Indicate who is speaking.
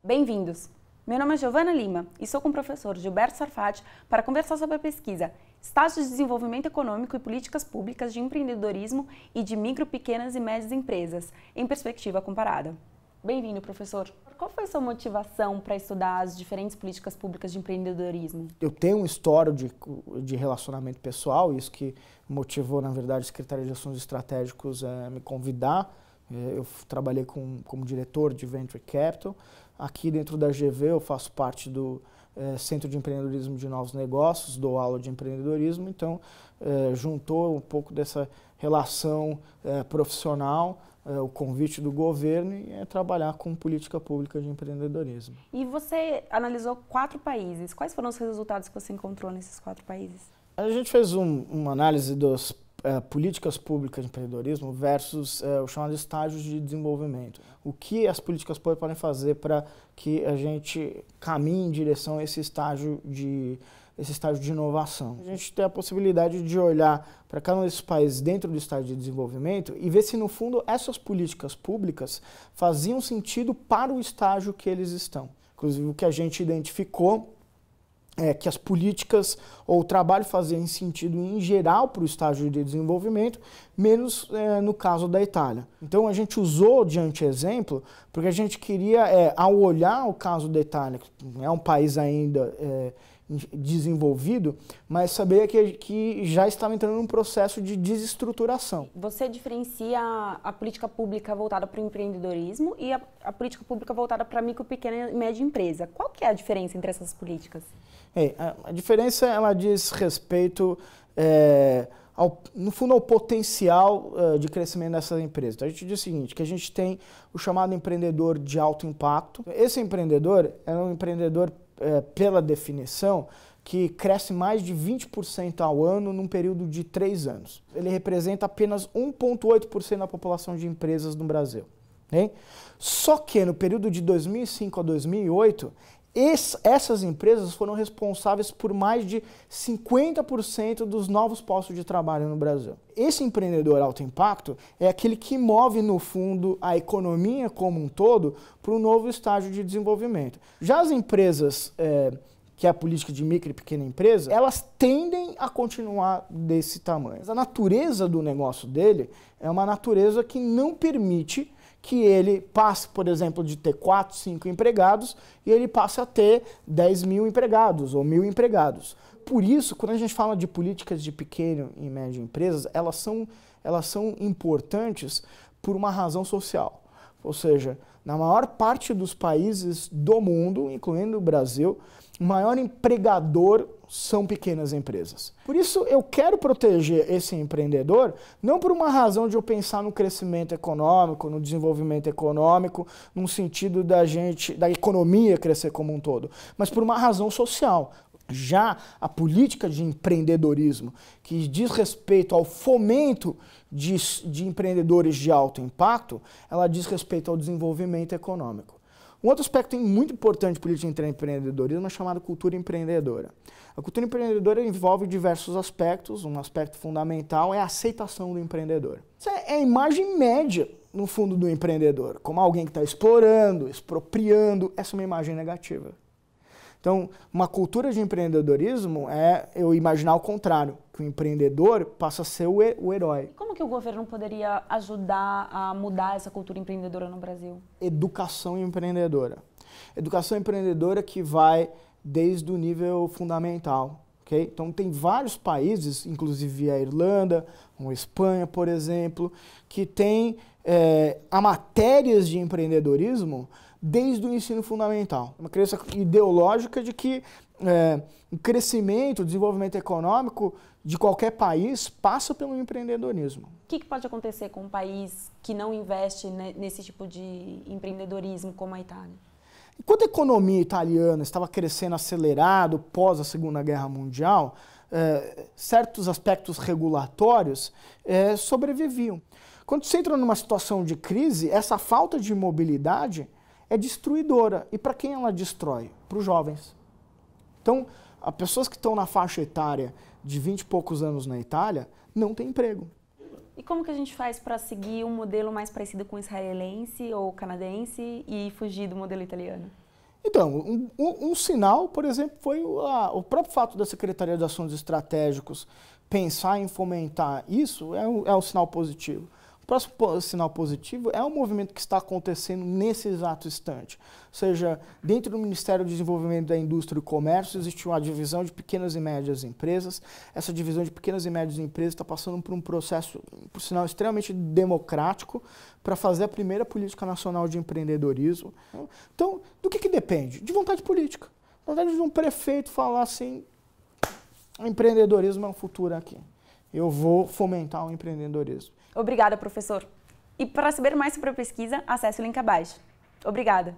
Speaker 1: Bem-vindos! Meu nome é Giovana Lima e sou com o professor Gilberto Sarfati para conversar sobre a pesquisa Estágios de Desenvolvimento Econômico e Políticas Públicas de Empreendedorismo e de Micro, Pequenas e Médias Empresas, em perspectiva comparada. Bem-vindo, professor. Qual foi a sua motivação para estudar as diferentes políticas públicas de empreendedorismo?
Speaker 2: Eu tenho um histórico de relacionamento pessoal, isso que motivou, na verdade, a Secretaria de Assuntos Estratégicos a me convidar. Eu trabalhei como diretor de Venture Capital. Aqui dentro da GV eu faço parte do Centro de Empreendedorismo de Novos Negócios, dou aula de empreendedorismo, então juntou um pouco dessa relação profissional, o convite do governo e trabalhar com política pública de empreendedorismo.
Speaker 1: E você analisou 4 países. Quais foram os resultados que você encontrou nesses 4 países?
Speaker 2: A gente fez uma análise das políticas públicas de empreendedorismo versus os chamados estágios de desenvolvimento. O que as políticas públicas podem fazer para que a gente caminhe em direção a esse estágio de inovação. A gente tem a possibilidade de olhar para cada um desses países dentro do estágio de desenvolvimento e ver se, no fundo, essas políticas públicas faziam sentido para o estágio que eles estão. Inclusive, o que a gente identificou é que as políticas ou o trabalho faziam sentido em geral para o estágio de desenvolvimento, menos no caso da Itália. Então a gente usou de anteexemplo, porque a gente queria, ao olhar o caso da Itália, que não é um país ainda desenvolvido, mas saber que já estava entrando num processo de desestruturação.
Speaker 1: Você diferencia a política pública voltada para o empreendedorismo e a política pública voltada para a micro, pequena e média empresa. Qual que é a diferença entre essas políticas?
Speaker 2: A diferença, ela diz respeito, no fundo, ao potencial de crescimento dessas empresas. Então, a gente diz o seguinte, que a gente tem o chamado empreendedor de alto impacto. Esse empreendedor é um empreendedor, pela definição, que cresce mais de 20% ao ano num período de 3 anos. Ele representa apenas 1,8% da população de empresas no Brasil. Hein? Só que no período de 2005 a 2008, essas empresas foram responsáveis por mais de 50% dos novos postos de trabalho no Brasil. Esse empreendedor alto impacto é aquele que move, no fundo, a economia como um todo para um novo estágio de desenvolvimento. Já as empresas, que é a política de micro e pequena empresa, elas tendem a continuar desse tamanho. Mas a natureza do negócio dele é uma natureza que não permite que ele passe, por exemplo, de ter 4, 5 empregados e ele passe a ter 10 mil empregados ou 1.000 empregados. Por isso, quando a gente fala de políticas de pequena e média empresas, elas são importantes por uma razão social. Ou seja, na maior parte dos países do mundo, incluindo o Brasil, o maior empregador são pequenas empresas. Por isso, eu quero proteger esse empreendedor, não por uma razão de eu pensar no crescimento econômico, no desenvolvimento econômico, no sentido da economia crescer como um todo, mas por uma razão social. Já a política de empreendedorismo, que diz respeito ao fomento de empreendedores de alto impacto, ela diz respeito ao desenvolvimento econômico. Um outro aspecto muito importante de política de empreendedorismo é chamado cultura empreendedora. A cultura empreendedora envolve diversos aspectos, um aspecto fundamental é a aceitação do empreendedor. Isso é a imagem média, no fundo, do empreendedor, como alguém que está explorando, expropriando, essa é uma imagem negativa. Então, uma cultura de empreendedorismo é eu imaginar o contrário, que o empreendedor passa a ser o herói.
Speaker 1: Como que o governo poderia ajudar a mudar essa cultura empreendedora no Brasil?
Speaker 2: Educação empreendedora. Educação empreendedora que vai desde o nível fundamental. Okay? Então, tem vários países, inclusive a Irlanda, a Espanha, por exemplo, que tem matérias de empreendedorismo desde o ensino fundamental. Uma crença ideológica de que o crescimento, o desenvolvimento econômico de qualquer país passa pelo empreendedorismo.
Speaker 1: O que pode acontecer com um país que não investe nesse tipo de empreendedorismo como a Itália?
Speaker 2: Enquanto a economia italiana estava crescendo acelerado pós a Segunda Guerra Mundial, certos aspectos regulatórios sobreviviam. Quando você entra numa situação de crise, essa falta de mobilidade é destruidora. E para quem ela destrói? Para os jovens. Então, as pessoas que estão na faixa etária de 20 e poucos anos na Itália não têm emprego.
Speaker 1: E como que a gente faz para seguir um modelo mais parecido com o israelense ou canadense e fugir do modelo italiano?
Speaker 2: Então, um sinal, por exemplo, foi o próprio fato da Secretaria de Assuntos Estratégicos pensar em fomentar isso, é um sinal positivo. O próximo sinal positivo é um movimento que está acontecendo nesse exato instante. Ou seja, dentro do Ministério do Desenvolvimento da Indústria e Comércio existe uma divisão de pequenas e médias empresas. Essa divisão de pequenas e médias empresas está passando por um processo, por sinal, extremamente democrático para fazer a primeira política nacional de empreendedorismo. Então, do que depende? De vontade política. Vontade de um prefeito falar assim, o empreendedorismo é um futuro aqui. Eu vou fomentar o empreendedorismo.
Speaker 1: Obrigada, professor. E para saber mais sobre a pesquisa, acesse o link abaixo. Obrigada.